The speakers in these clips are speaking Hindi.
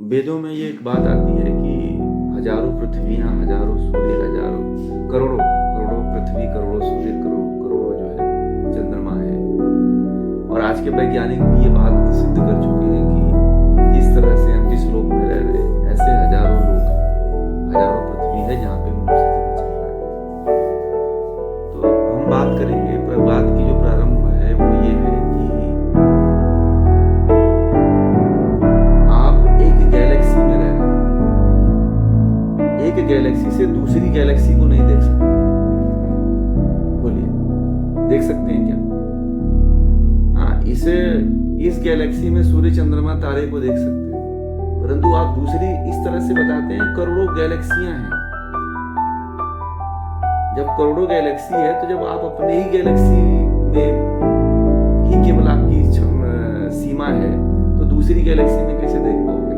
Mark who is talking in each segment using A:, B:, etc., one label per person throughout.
A: वेदों में ये एक बात आती है कि हजारों पृथ्वियाँ, हजारों सूर्य, हजारों करोड़ों करोड़ों पृथ्वी, करोड़ों सूर्य, करोड़ों करोड़ों जो है चंद्रमा है। और आज के वैज्ञानिक भी ये बात सिद्ध कर चुके हैं कि जिस तरह से हम जिस लोक में रह रहे हैं, ऐसे हजारों लोक हैं, हजारों पृथ्वी है जहाँ पे मनुष्य जीवन चल रहा है। तो हम बात करेंगे, पर बात की जो प्रारंभ है वो ये है कि आप एक गैलेक्सी में रह रहे हैं, एक गैलेक्सी से दूसरी गैलेक्सी को नहीं देख सकते। बोलिए, देख सकते हैं क्या? हाँ, इस गैलेक्सी में सूर्य, चंद्रमा, तारे को देख सकते हैं, परंतु आप दूसरी इस तरह से बताते हैं करोड़ों गैलेक्सियां हैं। जब करोड़ों गैलेक्सी है तो जब आप अपने ही गैलेक्सी में ही केवल आपकी सीमा है तो दूसरी गैलेक्सी में कैसे देख पाओगे?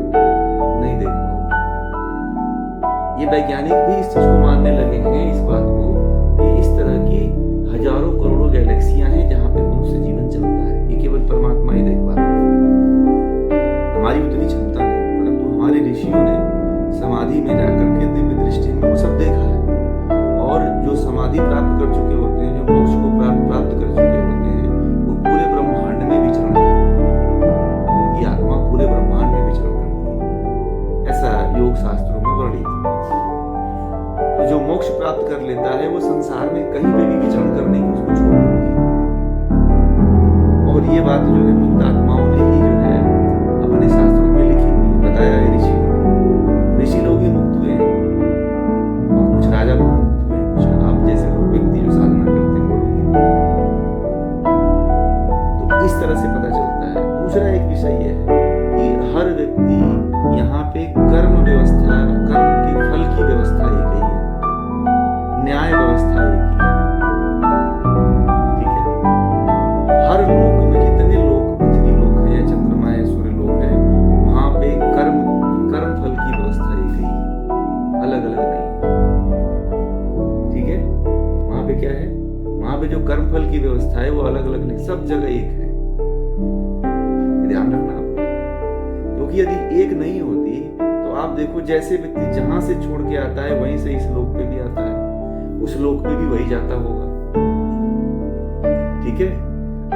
A: नहीं देख पाओगे। ये वैज्ञानिक भी इस चीज को मानने लगे हैं, इस बात को, कि इस तरह की हजारों करोड़ों गैलेक्सियां हैं जहां पे मनुष्य जीवन चलता है। ये केवल परमात्मा ही देख पाता है, हमारी उतनी क्षमता नहीं, परंतु हमारे ऋषियों ने समाधि में जाकर के दिव्य दृष्टि में वो सब देखा है। और जो समाधि प्राप्त कर चुके होते हैं, जो मोक्ष को प्राप्त कर चुके होते हैं, वो पूरे ब्रह्मांड में विचरण करते हैं। उनकी आत्मा पूरे ब्रह्मांड में विचरण करती है, ऐसा योग शास्त्रों में वर्णित है। तो जो मोक्ष प्राप्त कर लेता है वो संसार में कहीं पे भी विचरण करने की उसको छूट होती है। और ये बात जो है मुक्त आत्माओं ने ही जो है अपने शास्त्रों में लिखी हुई है, बताया है ऋषि लोग ही मुक्त हुए हैं, और कुछ राजा लोग मुक्त हुए हैं, कुछ आप जैसे लोग व्यक्ति जो साधना करते हैं वो लोग ही मुक्त हुए। तो इस तरह से पता चलता है। दूसरा एक विषय यह है कि हर व्यक्ति यहाँ पे कर्म व्यवस्था, कर्म के फल की व्यवस्था एक ही है, न्याय व्यवस्था एक ही है। ठीक है, हर लोक में जितने लोक, पृथ्वी लोक है या चंद्रमा है, सूर्य लोक है, वहां पे कर्म फल की व्यवस्था एक ही है, अलग अलग नहीं है। ठीक है, वहां पे क्या है, वहां पे जो कर्म फल की व्यवस्था है वो अलग अलग नहीं, सब जगह एक है। ध्यान रखना आप, क्योंकि यदि एक नहीं होती तो आप देखो, जैसे व्यक्ति जहां से छोड़ के आता है वहीं से इस लोक पे भी आता है, उस लोक पे भी वही जाता होगा। ठीक है,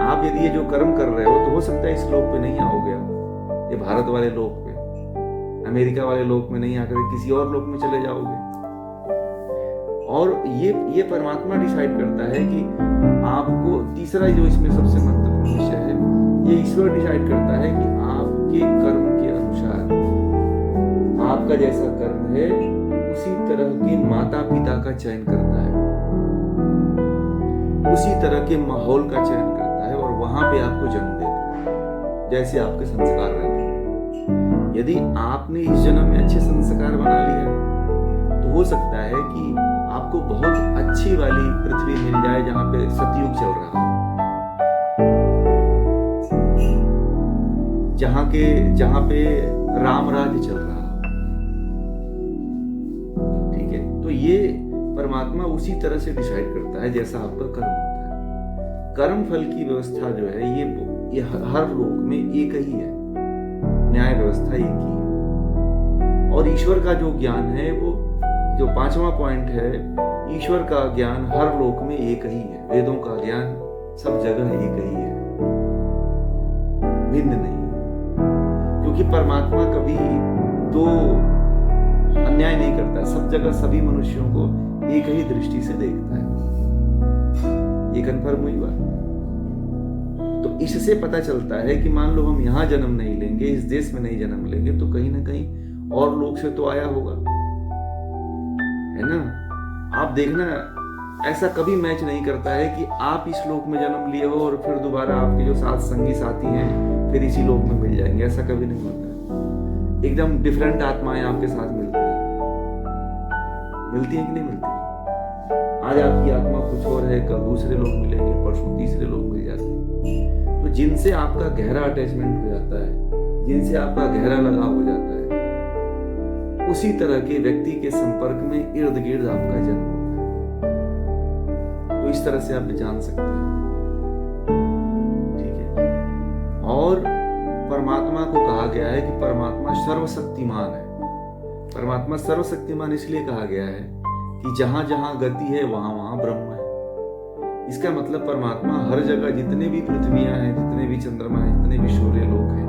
A: आप यदि ये जो कर्म कर रहे हो तो हो सकता है इस लोक पे नहीं आओगे आप, ये भारत वाले लोक पे, अमेरिका वाले लोक में नहीं आकर किसी और लोक में चले जाओगे। और ये परमात्मा डिसाइड करता है कि आपको, तीसरा जो इसमें सबसे महत्वपूर्ण विषय है, ये ईश्वर डिसाइड करता है कि आपके कर्म के अनुसार, आपका जैसा कर्म है उसी तरह के माता पिता का चयन करता है, उसी तरह के माहौल का चयन करता है, और वहां पे आपको जन्म देता है जैसे आपके संस्कार रहते हैं। यदि आपने इस जन्म में अच्छे संस्कार बना लिया तो हो सकता है कि आपको बहुत अच्छी वाली पृथ्वी मिल जाए जहां पे सतयुग चल रहा हो, जहां पे राम राज्य चल रहा हो। ठीक है, तो ये परमात्मा उसी तरह से डिसाइड करता है जैसा आपका कर्म होता है। कर्म फल की व्यवस्था जो है ये हर लोक में एक ही है, न्याय व्यवस्था एक ही है। और ईश्वर का जो ज्ञान है, वो जो पांचवा पॉइंट है, ईश्वर का ज्ञान हर लोक में एक ही है। वेदों का ज्ञान सब जगह एक ही है, भिन्न नहीं है। क्योंकि परमात्मा कभी दो अन्याय नहीं करता, सब जगह सभी मनुष्यों को एक ही दृष्टि से देखता है। ये कन्फर्म हुई बात। तो इससे पता चलता है कि मान लो हम यहां जन्म नहीं लेंगे, इस देश में नहीं जन्म लेंगे, तो कहीं ना कहीं और लोग से तो आया होगा, है ना? आप देखना, ऐसा कभी मैच नहीं करता है कि आप इस लोक में जन्म लिए हो और फिर दोबारा आपके जो साथ संगी साथी हैं फिर इसी लोक में मिल जाएंगे, ऐसा कभी नहीं होता। एकदम डिफरेंट आत्माएं आपके साथ मिलती हैं कि नहीं मिलती? आज आपकी आत्मा कुछ और है, कल दूसरे लोग मिलेंगे, परसों तीसरे लोग मिल जाते हैं। तो जिनसे आपका गहरा अटैचमेंट हो जाता है, जिनसे आपका गहरा लगाव हो जाता है, उसी तरह के व्यक्ति के संपर्क में इर्द गिर्द आपका जन्म होता है। तो इस तरह से आप जान सकते हैं। ठीक है, और परमात्मा को कहा गया है कि परमात्मा सर्वशक्तिमान है। परमात्मा सर्वशक्तिमान इसलिए कहा गया है कि जहां जहां गति है वहां वहां ब्रह्म है। इसका मतलब परमात्मा हर जगह, जितने भी पृथ्वियां हैं, जितने भी चंद्रमा हैं, जितने भी सूर्य लोक हैं,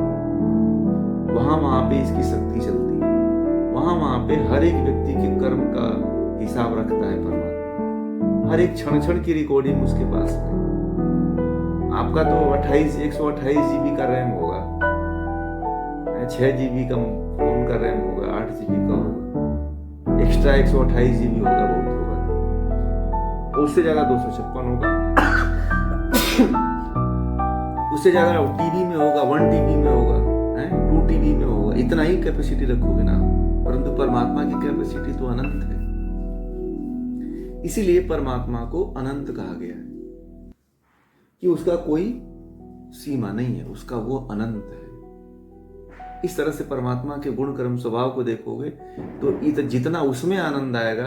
A: वहां वहां पे इसकी शक्ति चलती है। वहां वहां पे हर एक व्यक्ति के कर्म का हिसाब रखता है परमात्मा। हर एक क्षण क्षण की रिकॉर्डिंग उसके पास है। आपका तो 128 GB का रैम होगा, 6 GB का फोन का रैम होगा, 8 GB का होगा, एक्स्ट्रा 128 GB होगा, बहुत होगा, तो उससे ज्यादा 256 होगा, उससे ज्यादा टीबी में होगा, 1 TB में होगा, 2 TB में होगा। इतना ही कैपेसिटी रखोगे ना, परंतु परमात्मा की कैपेसिटी तो अनंत है। इसीलिए परमात्मा को अनंत कहा गया है कि उसका कोई सीमा नहीं है, उसका वो अनंत है। इस तरह से परमात्मा के गुण कर्म स्वभाव को देखोगे तो जितना उसमें आनंद आएगा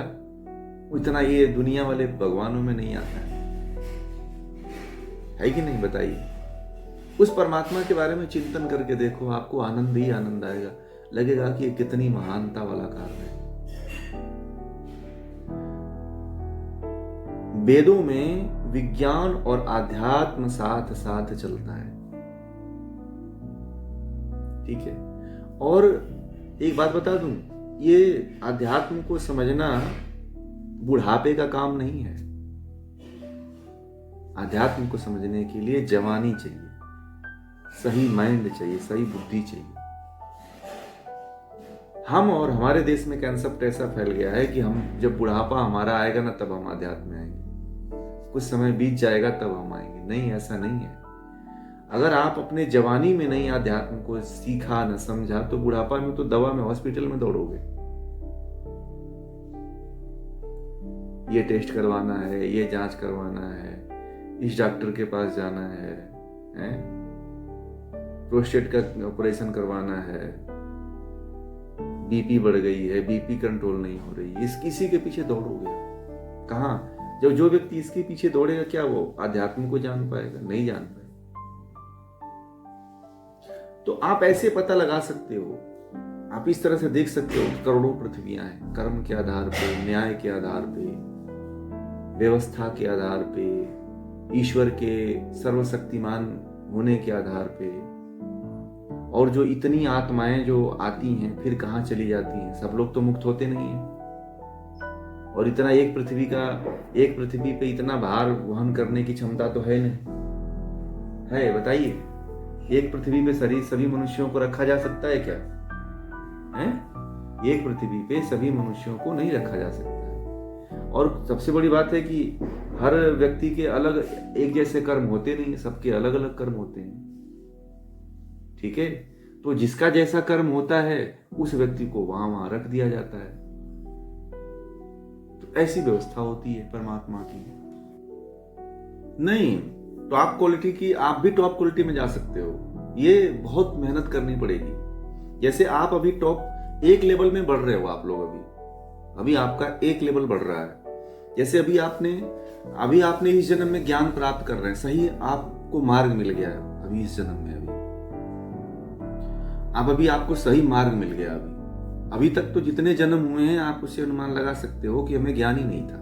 A: उतना ये दुनिया वाले भगवानों में नहीं आता है कि नहीं? बताइए। उस परमात्मा के बारे में चिंतन करके देखो, आपको आनंद ही आनंद आएगा। लगेगा कि ये कितनी महानता वाला कार्य है। वेदों में विज्ञान और आध्यात्म साथ साथ चलता है, ठीक है। और एक बात बता दूं, ये आध्यात्म को समझना बुढ़ापे का काम नहीं है। आध्यात्म को समझने के लिए जवानी चाहिए, सही माइंड चाहिए, सही बुद्धि चाहिए। हम और हमारे देश में कंसेप्ट ऐसा फैल गया है कि हम जब बुढ़ापा हमारा आएगा ना तब हम आध्यात्म में आएंगे, कुछ समय बीत जाएगा तब हम आएंगे। नहीं, ऐसा नहीं है। अगर आप अपने जवानी में नहीं आध्यात्म को सीखा न समझा तो बुढ़ापा में तो दवा में, हॉस्पिटल में दौड़ोगे। ये टेस्ट करवाना है, ये जांच करवाना है, इस डॉक्टर के पास जाना है, प्रोस्टेट का ऑपरेशन करवाना है, बीपी बढ़ गई है, बीपी कंट्रोल नहीं हो रही, किसी के पीछे दौड़ोगे। कहां? जब जो व्यक्ति इसके पीछे दौड़ेगा, क्या वो आध्यात्म को जान पाएगा? नहीं जान पाएगा। तो आप ऐसे पता लगा सकते हो, आप इस तरह से देख सकते हो, करोड़ों पृथ्वियां हैं, कर्म के आधार पे, न्याय के आधार पे, व्यवस्था के आधार पे, ईश्वर के सर्वशक्तिमान होने के आधार पे, और जो इतनी आत्माएं जो आती हैं फिर कहां चली जाती हैं। सब लोग तो मुक्त होते नहीं हैं। और इतना एक पृथ्वी पे इतना भार वहन करने की क्षमता तो है नहीं, है? बताइए, एक पृथ्वी पे सभी मनुष्यों को रखा जा सकता है क्या? है? एक पृथ्वी पे सभी मनुष्यों को नहीं रखा जा सकता है। और सबसे बड़ी बात है कि हर व्यक्ति के अलग एक जैसे कर्म होते नहीं, सबके अलग अलग कर्म होते हैं, ठीक है। तो जिसका जैसा कर्म होता है उस व्यक्ति को वहां वहां रख दिया जाता है। तो ऐसी व्यवस्था होती है परमात्मा की। नहीं, टॉप क्वालिटी की, आप भी टॉप क्वालिटी में जा सकते हो। ये बहुत मेहनत करनी पड़ेगी। जैसे आप अभी टॉप एक लेवल में बढ़ रहे हो, आप लोग अभी आपका एक लेवल बढ़ रहा है। जैसे अभी आपने इस जन्म में ज्ञान प्राप्त कर रहे हैं, सही, आपको मार्ग मिल गया है अभी इस जन्म में। अभी आपको सही मार्ग मिल गया। अभी तक तो जितने जन्म हुए हैं आप उससे अनुमान लगा सकते हो कि हमें ज्ञान ही नहीं था।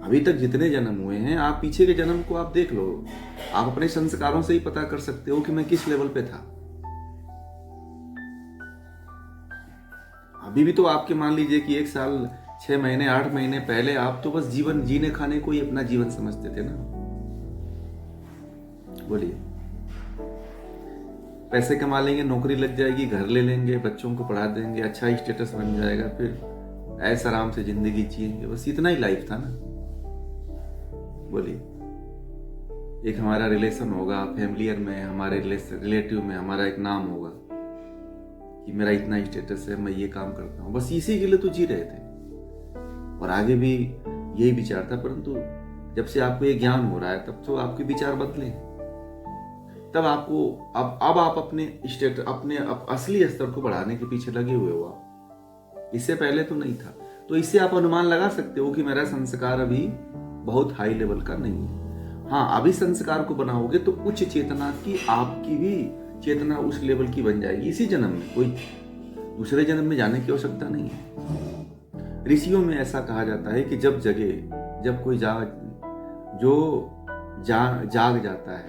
A: अभी तक जितने जन्म हुए हैं, आप पीछे के जन्म को आप देख लो, आप अपने संस्कारों से ही पता कर सकते हो कि मैं किस लेवल पे था। अभी भी तो आपके मान लीजिए कि 1 साल 6 महीने 8 महीने पहले आप तो बस जीवन जीने खाने को ही अपना जीवन समझते थे ना। बोलिए, पैसे कमा लेंगे, नौकरी लग जाएगी, घर ले लेंगे, बच्चों को पढ़ा देंगे, अच्छा स्टेटस बन जाएगा, फिर ऐसा आराम से जिंदगी जिएंगे, बस इतना ही लाइफ था ना। बोलिए, एक हमारा रिलेशन होगा, फैमिलियर में, हमारे रिलेटिव में हमारा एक नाम होगा कि मेरा इतना स्टेटस है, मैं ये काम करता हूँ, बस इसी के लिए तो जी रहे थे। और आगे भी यही विचार था, परंतु जब से आपको ये ज्ञान हो रहा है तब तो आपके विचार बदले। तब आपको अब आप अपने असली स्तर को बढ़ाने के पीछे लगे हुए हो आप। इससे पहले तो नहीं था। तो इससे आप अनुमान लगा सकते हो कि मेरा संस्कार अभी बहुत हाई लेवल का नहीं है। हाँ, अभी संस्कार को बनाओगे तो उच्च चेतना की आपकी भी चेतना उस लेवल की बन जाएगी इसी जन्म में। कोई दूसरे जन्म में जाने की आवश्यकता नहीं है। ऋषियों में ऐसा कहा जाता है कि जब कोई जाग जाता है,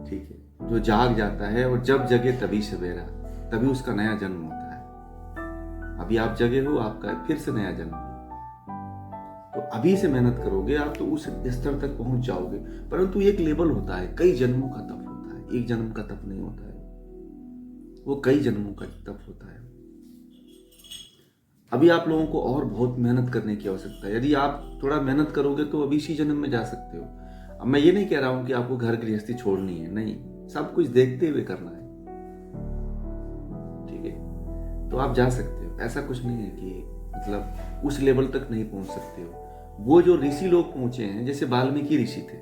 A: ठीक है, जो जाग जाता है और जब जगे तभी सवेरा, तभी उसका नया जन्म होता है। अभी आप जगे हो, आपका फिर से नया जन्म है। तो अभी से मेहनत करोगे आप तो उस स्तर तक पहुंच जाओगे। परंतु एक लेवल होता है, कई जन्मों का तप होता है, एक जन्म का तप नहीं होता है, वो कई जन्मों का तप होता है। अभी आप लोगों को और बहुत मेहनत करने की आवश्यकता है। यदि आप थोड़ा मेहनत करोगे तो अभी इसी जन्म में जा सकते हो। अब मैं ये नहीं कह रहा हूं कि आपको घर गृहस्थी छोड़नी है, नहीं, सब कुछ देखते हुए करना है, ठीक है। तो आप जा सकते हो, ऐसा कुछ नहीं है कि मतलब उस लेवल तक नहीं पहुंच सकते हो। वो जो ऋषि लोग पहुंचे हैं, जैसे वाल्मीकि ऋषि थे,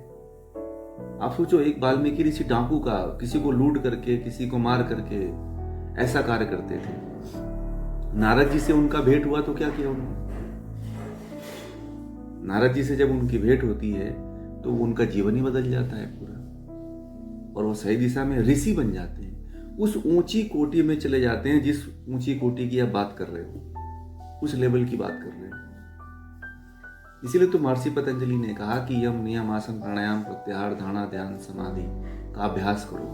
A: आप सोचो एक वाल्मीकि ऋषि डाकू का, किसी को लूट करके किसी को मार करके ऐसा कार्य करते थे। नारद जी से उनका भेंट हुआ तो क्या किया उन्होंने? नारद जी से जब उनकी भेंट होती है तो उनका जीवन ही बदल जाता है पूरा, और वो सही दिशा में ऋषि बन जाते हैं, उस ऊंची कोटि में चले जाते हैं जिस ऊंची कोटि की आप बात कर रहे हो, उस लेवल की बात कर रहे हो। इसीलिए तो महर्षि पतंजलि ने कहा कि यम नियम आसन प्राणायाम प्रत्याहार धारणा ध्यान समाधि का अभ्यास करो,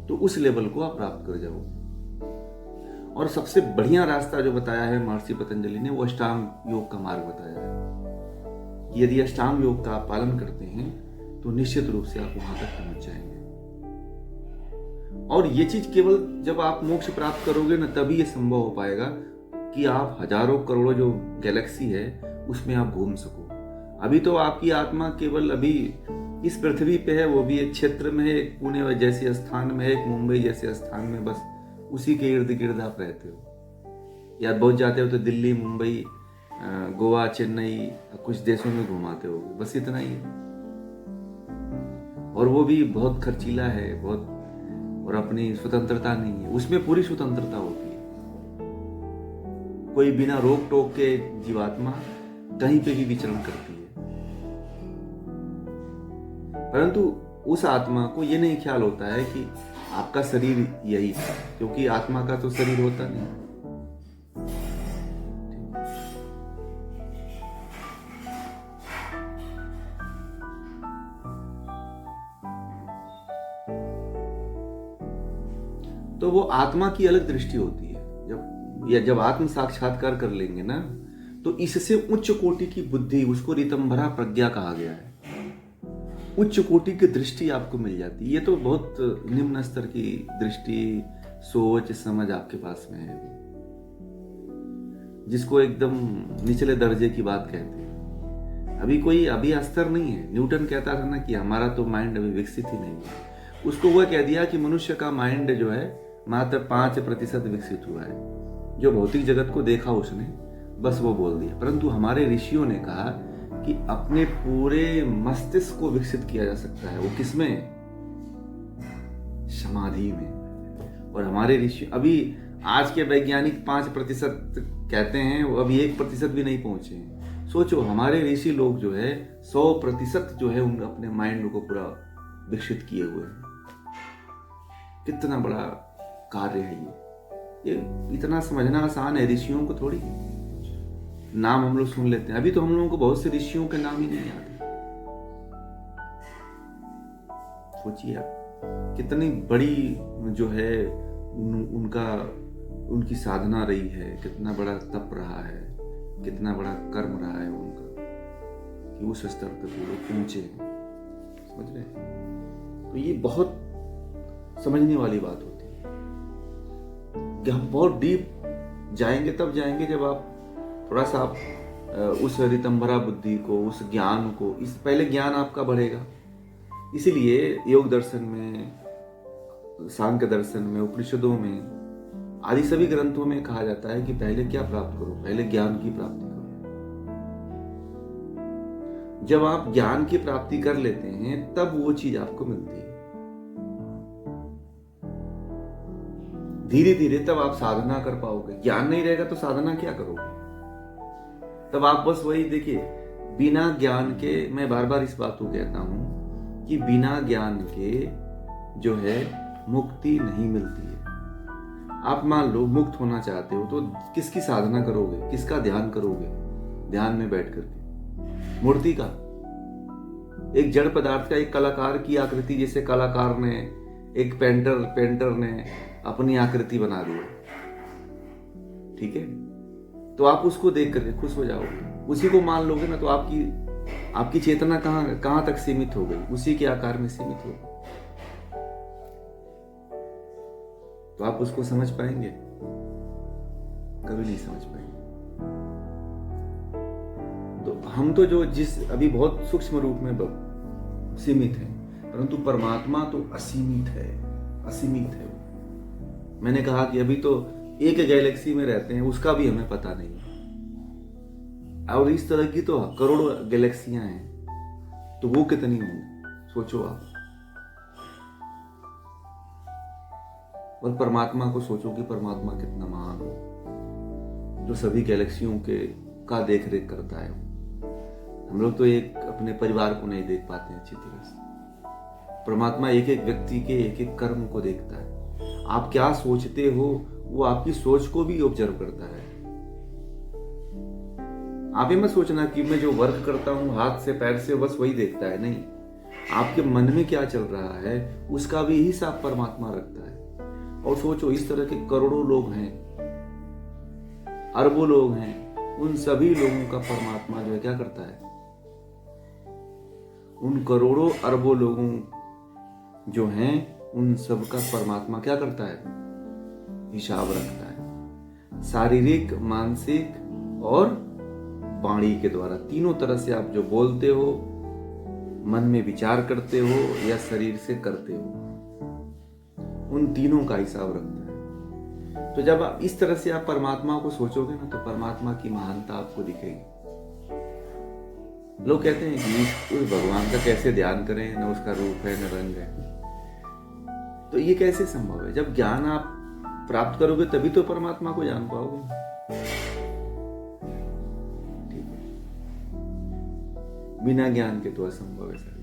A: तो उस लेवल को आप प्राप्त कर जाओ। और सबसे बढ़िया रास्ता जो बताया है महर्षि पतंजलि ने, वो अष्टांग योग का मार्ग बताया है कि यदि अष्टांग योग का आप पालन करते हैं तो निश्चित रूप से आप वहां तक पहुंच जाएंगे। और ये चीज केवल जब आप मोक्ष प्राप्त करोगे ना, तभी ये संभव हो पाएगा कि आप हजारों करोड़ों जो गैलेक्सी है उसमें आप घूम सको। अभी तो आपकी आत्मा केवल अभी इस पृथ्वी पे है, वो भी एक क्षेत्र में है, एक पुणे जैसे स्थान में है, एक मुंबई जैसे स्थान में, बस उसी के इर्द गिर्द आप रहते हो। या बहुत जाते हो तो दिल्ली, मुंबई, गोवा, चेन्नई, कुछ देशों में घुमाते हो, बस इतना ही है। और वो भी बहुत खर्चीला है, बहुत, और अपनी स्वतंत्रता नहीं है उसमें। पूरी स्वतंत्रता होती है, कोई बिना रोक टोक के जीवात्मा कहीं पे भी विचरण करती है। परंतु उस आत्मा को ये नहीं ख्याल होता है कि आपका शरीर यही है, क्योंकि आत्मा का तो शरीर होता नहीं। तो वो आत्मा की अलग दृष्टि होती है। जब आत्म साक्षात्कार कर लेंगे ना, तो इससे उच्च कोटि की बुद्धि, उसको रितंभरा प्रज्ञा कहा गया है, उच्च कोटि की दृष्टि आपको मिल जाती है। ये तो बहुत निम्न स्तर की दृष्टि, सोच, समझ आपके पास में है, जिसको एकदम निचले दर्जे की बात कहते हैं। अभी स्तर नहीं है। न्यूटन कहता था ना कि हमारा तो माइंड अभी विकसित ही नहीं है। उसको वह कह दिया कि मनुष्य का माइंड जो है मात्र 5% विकसित हुआ है। जो भौतिक जगत को देखा उसने, बस वो बोल दिया। परंतु हमारे ऋषियों ने कहा कि अपने पूरे मस्तिष्क को विकसित किया जा सकता है। वो किसमें? समाधि में। और हमारे ऋषि, अभी आज के वैज्ञानिक 5% कहते हैं, वो अभी 1% भी नहीं पहुंचे हैं। सोचो, हमारे ऋषि लोग जो है 100% जो है उन अपने माइंड को पूरा विकसित किए हुए हैं। कितना बड़ा कार्य है ये इतना समझना आसान है। ऋषियों को थोड़ी नाम हम लोग सुन लेते हैं, अभी तो हम लोगों को बहुत से ऋषियों के नाम ही नहीं याद है। सोचिए आप, कितनी बड़ी जो है उनकी साधना रही है, कितना बड़ा तप रहा है, कितना बड़ा कर्म रहा है उनका, कि उस स्तर तक वो लोग पहुंचे। समझ रहे? तो ये बहुत समझने वाली बात होती है कि हम बहुत डीप जाएंगे, तब जाएंगे जब आप थोड़ा सा उस रितंभरा बुद्धि को, उस ज्ञान को, इस पहले ज्ञान आपका बढ़ेगा। इसीलिए योग दर्शन में, सांख्य दर्शन में, उपनिषदों में आदि सभी ग्रंथों में कहा जाता है कि पहले क्या प्राप्त करो? पहले ज्ञान की प्राप्ति करो। जब आप ज्ञान की प्राप्ति कर लेते हैं तब वो चीज आपको मिलती है। धीरे धीरे तब आप साधना कर पाओगे। ज्ञान नहीं रहेगा तो साधना क्या करोगे? तब आप बस वही देखिए, बिना ज्ञान के, मैं बार बार इस बात को कहता हूं कि बिना ज्ञान के जो है मुक्ति नहीं मिलती है। आप मान लो मुक्त होना चाहते हो तो किसकी साधना करोगे, किसका ध्यान करोगे? ध्यान में बैठ करके मूर्ति का, एक जड़ पदार्थ का, एक कलाकार की आकृति, जैसे कलाकार ने, एक पेंटर ने अपनी आकृति बना दी, ठीक है, तो आप उसको देख करके खुश हो जाओगे, उसी को मान लोगे ना, तो आपकी चेतना कहां तक सीमित हो गई, उसी के आकार में सीमित हो गई। तो आप उसको समझ पाएंगे? कभी नहीं समझ पाएंगे। तो हम तो अभी बहुत सूक्ष्म रूप में सीमित है, परंतु परमात्मा तो असीमित है, असीमित है। मैंने कहा कि अभी तो एक गैलेक्सी में रहते हैं, उसका भी हमें पता नहीं है, और इस तरह की तो करोड़ों गैलेक्सियां हैं, तो वो कितनी होंगी सोचो आप। और परमात्मा को सोचो कि परमात्मा कितना महान हो, जो सभी गैलेक्सियों का देख रेख करता है। हम लोग तो एक अपने परिवार को नहीं देख पाते हैं अच्छी तरह से, परमात्मा एक एक व्यक्ति के एक एक कर्म को देखता है। आप क्या सोचते हो वो आपकी सोच को भी ऑब्जर्व करता है। आप ये मत सोचना कि मैं जो वर्क करता हूं हाथ से पैर से बस वही देखता है, नहीं, आपके मन में क्या चल रहा है उसका भी हिसाब परमात्मा रखता है। और सोचो इस तरह के करोड़ों लोग हैं, अरबों लोग हैं, उन सभी लोगों का परमात्मा जो है क्या करता है, उन करोड़ों अरबों लोगों जो हैं उन सब का परमात्मा क्या करता है, हिसाब रखता है, शारीरिक, मानसिक और वाणी के द्वारा, तीनों तरह से आप जो बोलते हो, मन में विचार करते हो या शरीर से करते हो, उन तीनों का हिसाब रखता है। तो जब आप इस तरह से आप परमात्मा को सोचोगे ना, तो परमात्मा की महानता आपको दिखेगी। लोग कहते हैं कि उस भगवान का कैसे ध्यान करें, न उसका रूप है न रंग है। तो ये कैसे संभव है? जब ज्ञान आप प्राप्त करोगे तभी तो परमात्मा को जान पाओगे। ठीक है, बिना ज्ञान के तो असंभव है सर।